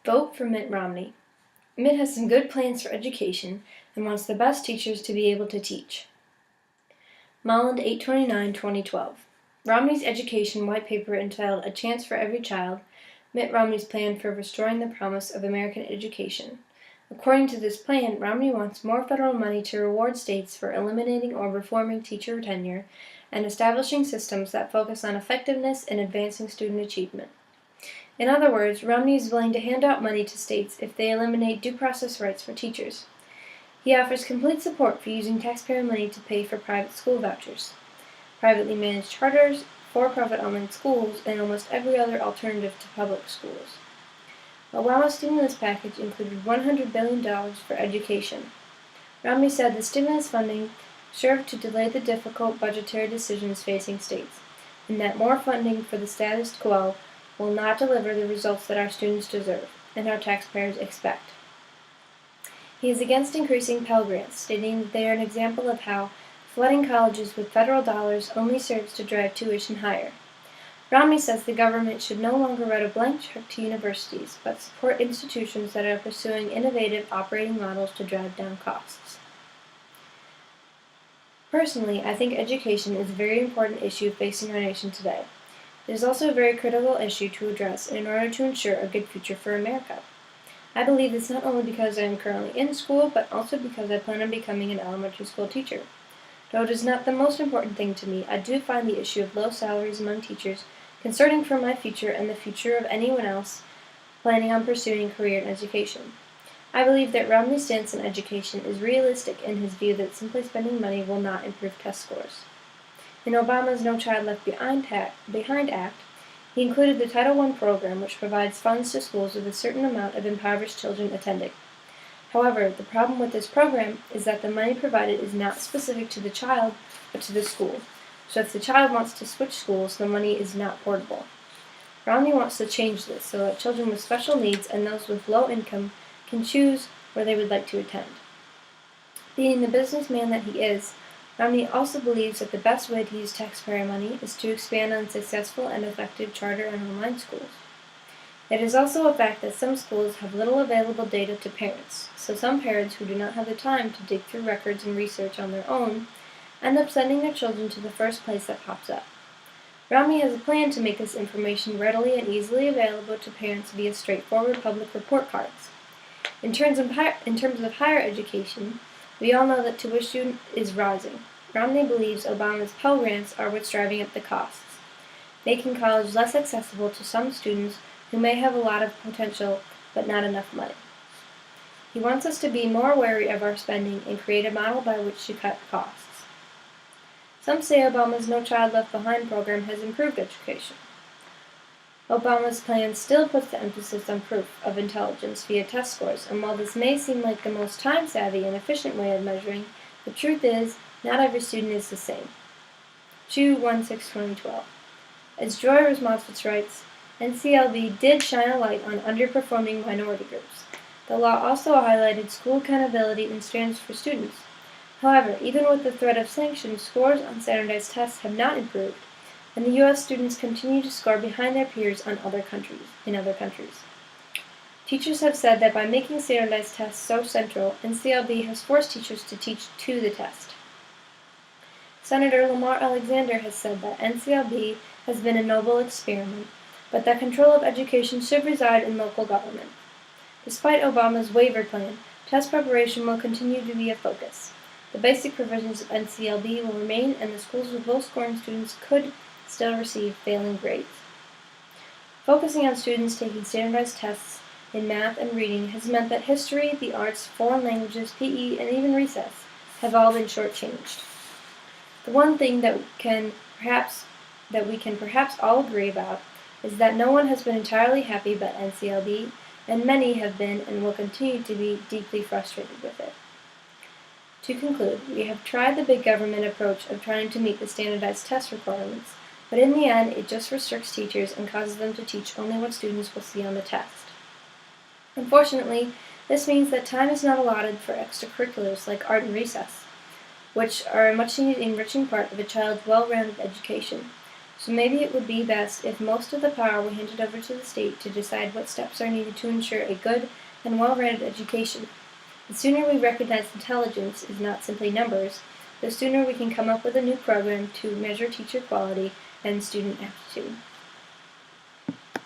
Vote for Mitt Romney. Mitt has some good plans for education and wants the best teachers to be able to teach. Molland, 8/29/2012. Romney's education white paper entitled A Chance for Every Child, Mitt Romney's plan for restoring the promise of American education. According to this plan, Romney wants more federal money to reward states for eliminating or reforming teacher tenure and establishing systems that focus on effectiveness and advancing student achievement. In other words, Romney is willing to hand out money to states if they eliminate due process rights for teachers. He offers complete support for using taxpayer money to pay for private school vouchers, privately managed charters, for-profit online schools, and almost every other alternative to public schools. Obama's stimulus package included $100 billion for education. Romney said the stimulus funding served to delay the difficult budgetary decisions facing states, and that more funding for the status quo will not deliver the results that our students deserve and our taxpayers expect. He is against increasing Pell Grants, stating that they are an example of how flooding colleges with federal dollars only serves to drive tuition higher. Romney says the government should no longer write a blank check to universities, but support institutions that are pursuing innovative operating models to drive down costs. Personally, I think education is a very important issue facing our nation today. It is also a very critical issue to address in order to ensure a good future for America. I believe this not only because I am currently in school, but also because I plan on becoming an elementary school teacher. Though it is not the most important thing to me, I do find the issue of low salaries among teachers concerning for my future and the future of anyone else planning on pursuing a career in education. I believe that Romney's stance on education is realistic in his view that simply spending money will not improve test scores. In Obama's No Child Left Behind Act, he included the Title I program, which provides funds to schools with a certain amount of impoverished children attending. However, the problem with this program is that the money provided is not specific to the child, but to the school. So if the child wants to switch schools, the money is not portable. Romney wants to change this so that children with special needs and those with low income can choose where they would like to attend. Being the businessman that he is, Romney also believes that the best way to use taxpayer money is to expand on successful and effective charter and online schools. It is also a fact that some schools have little available data to parents, so some parents who do not have the time to dig through records and research on their own end up sending their children to the first place that pops up. Romney has a plan to make this information readily and easily available to parents via straightforward public report cards. In terms of higher education, we all know that tuition is rising. Romney believes Obama's Pell Grants are what's driving up the costs, making college less accessible to some students who may have a lot of potential but not enough money. He wants us to be more wary of our spending and create a model by which to cut costs. Some say Obama's No Child Left Behind program has improved education. Obama's plan still puts the emphasis on proof of intelligence via test scores, and while this may seem like the most time-savvy and efficient way of measuring, the truth is, not every student is the same. Chu 1/6/2012. As Joy Moffitt writes, NCLB did shine a light on underperforming minority groups. The law also highlighted school accountability and standards for students. However, even with the threat of sanctions, scores on standardized tests have not improved, and the U.S. students continue to score behind their peers in other countries. Teachers have said that by making standardized tests so central, NCLB has forced teachers to teach to the test. Senator Lamar Alexander has said that NCLB has been a noble experiment, but that control of education should reside in local government. Despite Obama's waiver plan, test preparation will continue to be a focus. The basic provisions of NCLB will remain, and the schools with low-scoring students could still receive failing grades. Focusing on students taking standardized tests in math and reading has meant that history, the arts, foreign languages, PE, and even recess have all been shortchanged. The one thing that we can perhaps all agree about is that no one has been entirely happy about NCLB, and many have been and will continue to be deeply frustrated with it. To conclude, we have tried the big government approach of trying to meet the standardized test requirements, but in the end it just restricts teachers and causes them to teach only what students will see on the test. Unfortunately, this means that time is not allotted for extracurriculars like art and recess, which are a much-needed enriching part of a child's well-rounded education. So maybe it would be best if most of the power were handed over to the state to decide what steps are needed to ensure a good and well-rounded education. The sooner we recognize intelligence is not simply numbers, the sooner we can come up with a new program to measure teacher quality and student aptitude.